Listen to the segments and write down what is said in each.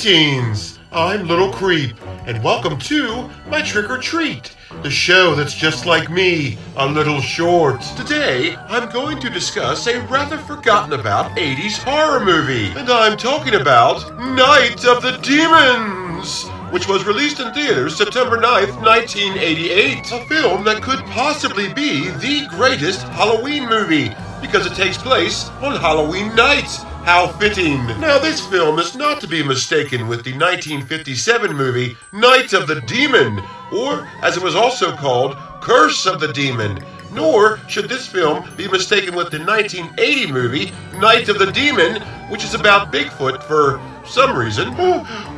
Greetings! I'm Little Creep, and welcome to my Trick or Treat, the show that's just like me, a little short. Today, I'm going to discuss a rather forgotten about 80s horror movie, and I'm talking about Night of the Demons, which was released in theaters September 9th, 1988. A film that could possibly be the greatest Halloween movie, because it takes place on Halloween night. How fitting. Now, this film is not to be mistaken with the 1957 movie Night of the Demon, or, as it was also called, Curse of the Demon. Nor should this film be mistaken with the 1980 movie Night of the Demon, which is about Bigfoot for some reason.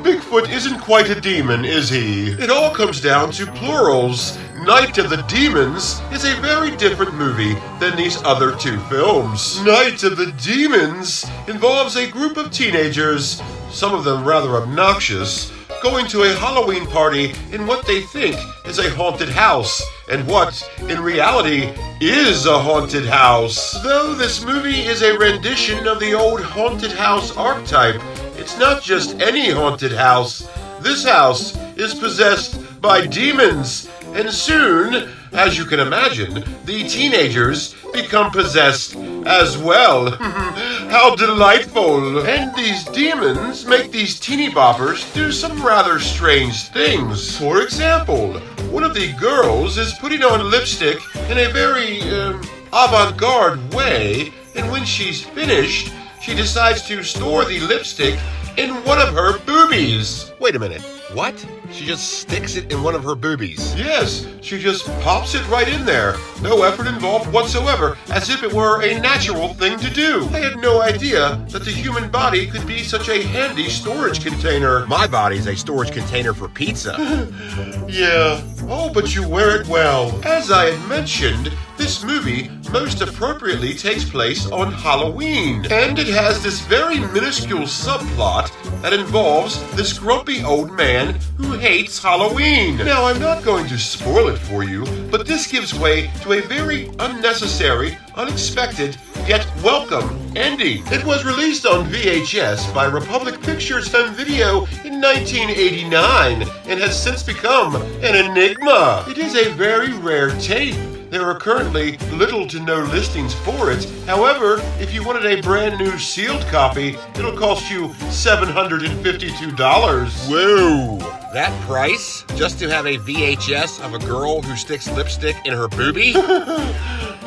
Bigfoot isn't quite a demon, is he? It all comes down to plurals. Night of the Demons is a very different movie than these other two films. Night of the Demons involves a group of teenagers, some of them rather obnoxious, going to a Halloween party in what they think is a haunted house, and what, in reality, is a haunted house. Though this movie is a rendition of the old haunted house archetype, it's not just any haunted house. This house is possessed by demons, and soon, as you can imagine, the teenagers become possessed as well. How delightful! And these demons make these teeny boppers do some rather strange things. For example, one of the girls is putting on lipstick in a very avant-garde way, and when she's finished, she decides to store the lipstick in one of her boobies. Wait a minute. What? She just sticks it in one of her boobies? Yes, she just pops it right in there. No effort involved whatsoever, as if it were a natural thing to do. I had no idea that the human body could be such a handy storage container. My body's a storage container for pizza. Yeah. Oh, but you wear it well. As I had mentioned, this movie most appropriately takes place on Halloween. And it has this very minuscule subplot that involves this grumpy old man who hates Halloween. Now, I'm not going to spoil it for you, but this gives way to a very unnecessary, unexpected, yet welcome ending. It was released on VHS by Republic Pictures Home Video in 1989 and has since become an enigma. It is a very rare tape. There are currently little to no listings for it. However, if you wanted a brand new sealed copy, it'll cost you $752. Whoa! That price? Just to have a VHS of a girl who sticks lipstick in her boobie?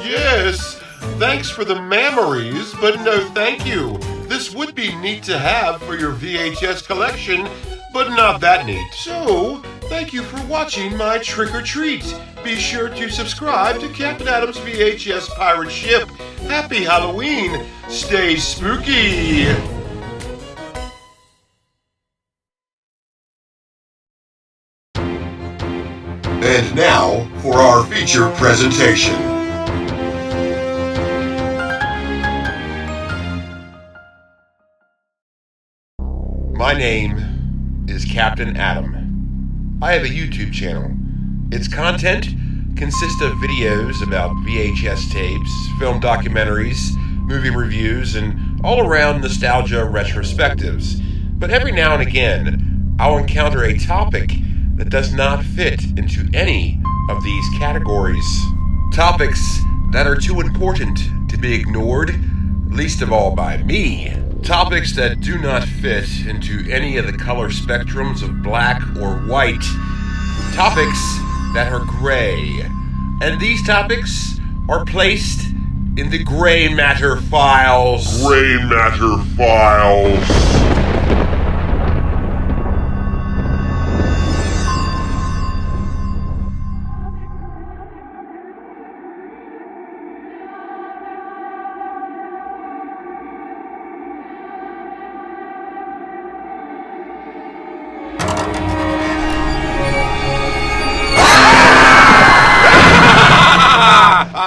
Yes. Thanks for the memories, but no thank you. This would be neat to have for your VHS collection, but not that neat. So, thank you for watching my Trick or Treat. Be sure to subscribe to Captain Adam's VHS pirate ship. Happy Halloween! Stay spooky! And now for our feature presentation. My name is Captain Adam. I have a YouTube channel. Its content consists of videos about VHS tapes, film documentaries, movie reviews, and all-around nostalgia retrospectives. But every now and again, I'll encounter a topic that does not fit into any of these categories. Topics that are too important to be ignored, least of all by me. Topics that do not fit into any of the color spectrums of black or white. Topics that are gray. And these topics are placed in the Gray Matter Files. Gray Matter Files.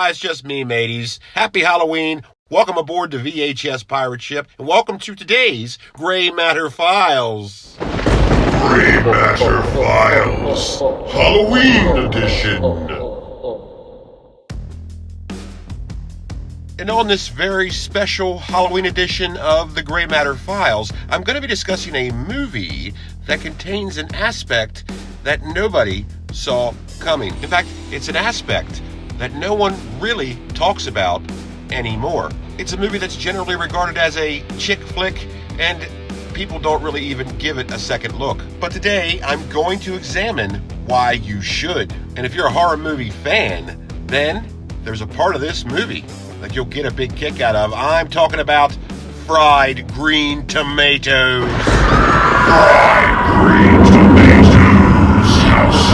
It's just me, mateys. Happy Halloween. Welcome aboard the VHS pirate ship, and welcome to today's Gray Matter Files. Gray Matter Files. Halloween edition. And on this very special Halloween edition of the Gray Matter Files, I'm going to be discussing a movie that contains an aspect that nobody saw coming. In fact, it's an aspect that no one really talks about anymore. It's a movie that's generally regarded as a chick flick, and people don't really even give it a second look. But today, I'm going to examine why you should. And if you're a horror movie fan, then there's a part of this movie that you'll get a big kick out of. I'm talking about fried green tomatoes. Fried green tomatoes. House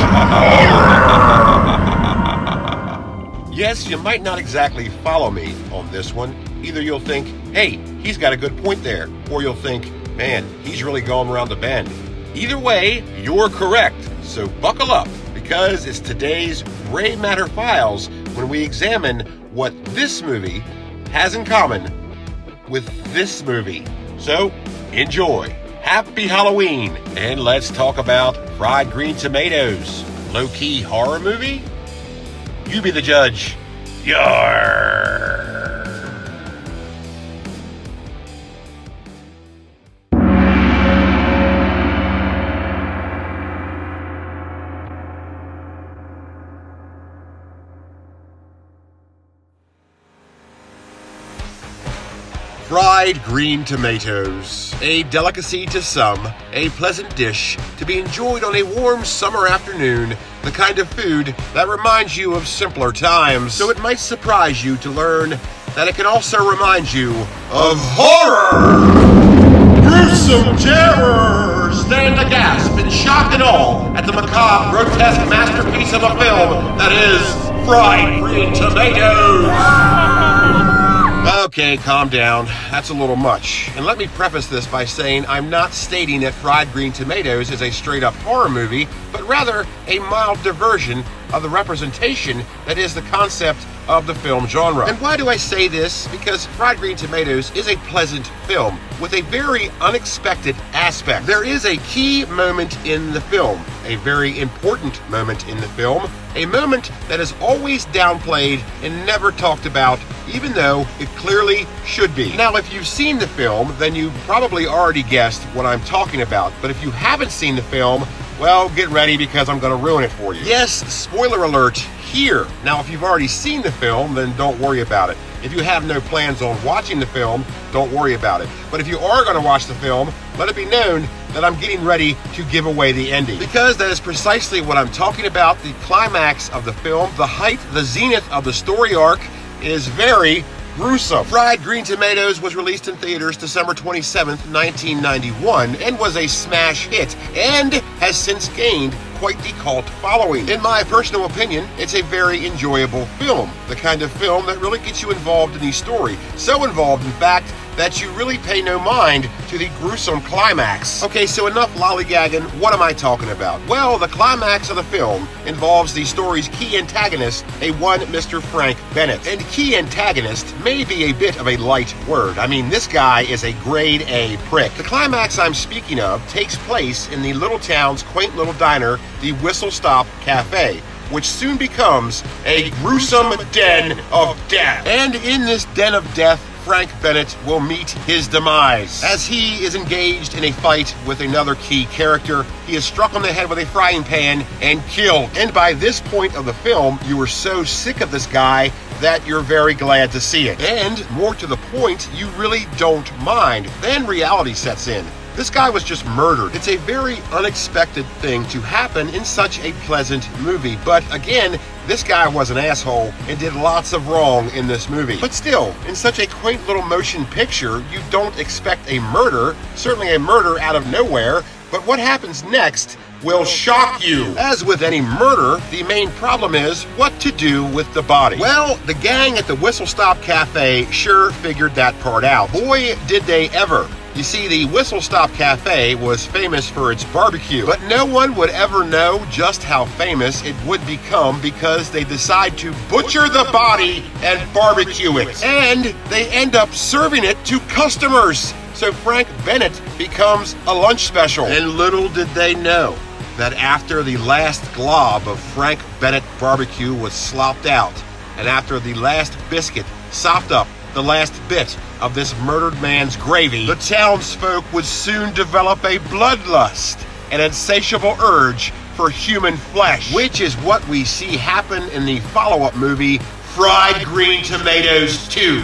horror. Yes, you might not exactly follow me on this one. Either you'll think, hey, he's got a good point there. Or you'll think, man, he's really going around the bend. Either way, you're correct. So buckle up, because it's today's Gray Matter Files when we examine what this movie has in common with this movie. So, enjoy. Happy Halloween, and let's talk about fried green tomatoes. Low-key horror movie? You be the judge. Yarr! Fried green tomatoes. A delicacy to some, a pleasant dish to be enjoyed on a warm summer afternoon, the kind of food that reminds you of simpler times. So it might surprise you to learn that it can also remind you of horror! Gruesome terror! Stand aghast in shock and awe at the macabre, grotesque masterpiece of a film that is Fried Green Tomatoes! Okay, calm down. That's a little much. And let me preface this by saying I'm not stating that Fried Green Tomatoes is a straight-up horror movie, but rather a mild diversion of the representation that is the concept of the film genre. And why do I say this? Because Fried Green Tomatoes is a pleasant film with a very unexpected aspect. There is a key moment in the film, a very important moment in the film, a moment that is always downplayed and never talked about, even though it clearly should be. Now, if you've seen the film, then you probably already guessed what I'm talking about. But if you haven't seen the film, well, get ready because I'm going to ruin it for you. Yes, spoiler alert here. Now, if you've already seen the film, then don't worry about it. If you have no plans on watching the film, don't worry about it. But if you are going to watch the film, let it be known that I'm getting ready to give away the ending. Because that is precisely what I'm talking about. The climax of the film, the height, the zenith of the story arc is very gruesome. Fried Green Tomatoes was released in theaters December 27th, 1991, and was a smash hit, and has since gained quite the cult following. In my personal opinion, it's a very enjoyable film. The kind of film that really gets you involved in the story. So involved, in fact, that you really pay no mind to the gruesome climax. Okay, so enough lollygagging. What am I talking about? Well, the climax of the film involves the story's key antagonist, a one Mr. Frank Bennett. And key antagonist may be a bit of a light word. I mean, this guy is a grade A prick. The climax I'm speaking of takes place in the little town's quaint little diner, the Whistle Stop Cafe, which soon becomes a gruesome den of death. And in this den of death, Frank Bennett will meet his demise. As he is engaged in a fight with another key character, he is struck on the head with a frying pan and killed. And by this point of the film, you are so sick of this guy that you're very glad to see it. And more to the point, you really don't mind. Then reality sets in. This guy was just murdered. It's a very unexpected thing to happen in such a pleasant movie. But again, this guy was an asshole and did lots of wrong in this movie. But still, in such a quaint little motion picture, you don't expect a murder, certainly a murder out of nowhere. But what happens next will shock you. As with any murder, the main problem is what to do with the body. Well, the gang at the Whistle Stop Cafe sure figured that part out. Boy, did they ever. You see, the Whistle Stop Cafe was famous for its barbecue, but no one would ever know just how famous it would become because they decide to butcher the body and barbecue it. And they end up serving it to customers. So Frank Bennett becomes a lunch special. And little did they know that after the last glob of Frank Bennett barbecue was slopped out, and after the last biscuit sopped up the last bit of this murdered man's gravy, the townsfolk would soon develop a bloodlust, an insatiable urge for human flesh, which is what we see happen in the follow-up movie Fried Green Tomatoes 2,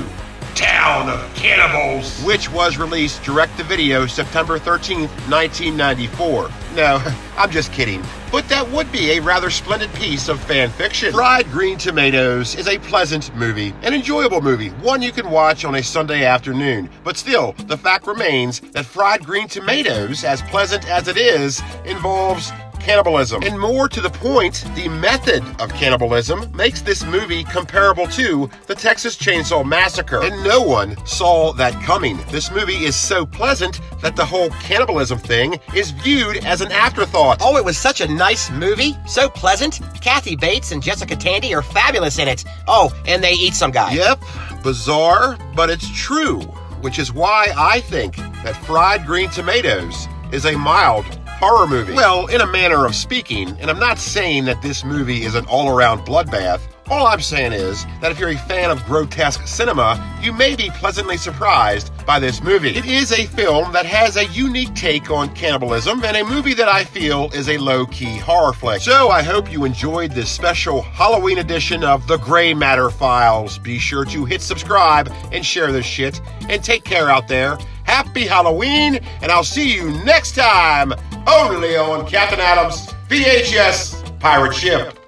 Town of Cannibals, which was released direct-to-video September 13th, 1994. No, I'm just kidding. But that would be a rather splendid piece of fan fiction. Fried Green Tomatoes is a pleasant movie, an enjoyable movie, one you can watch on a Sunday afternoon. But still, the fact remains that Fried Green Tomatoes, as pleasant as it is, involves cannibalism. And more to the point, the method of cannibalism makes this movie comparable to the Texas Chainsaw Massacre. And no one saw that coming. This movie is so pleasant that the whole cannibalism thing is viewed as an afterthought. Oh, it was such a nice movie. So pleasant. Kathy Bates and Jessica Tandy are fabulous in it. Oh, and they eat some guy. Yep, bizarre, but it's true. Which is why I think that Fried Green Tomatoes is a mild horror movie. Well, in a manner of speaking, and I'm not saying that this movie is an all-around bloodbath. All I'm saying is that if you're a fan of grotesque cinema, you may be pleasantly surprised by this movie. It is a film that has a unique take on cannibalism and a movie that I feel is a low-key horror flick. So I hope you enjoyed this special Halloween edition of The Gray Matter Files. Be sure to hit subscribe and share this shit, and take care out there. Happy Halloween, and I'll see you next time, only on Captain Adam's VHS Pirate Ship.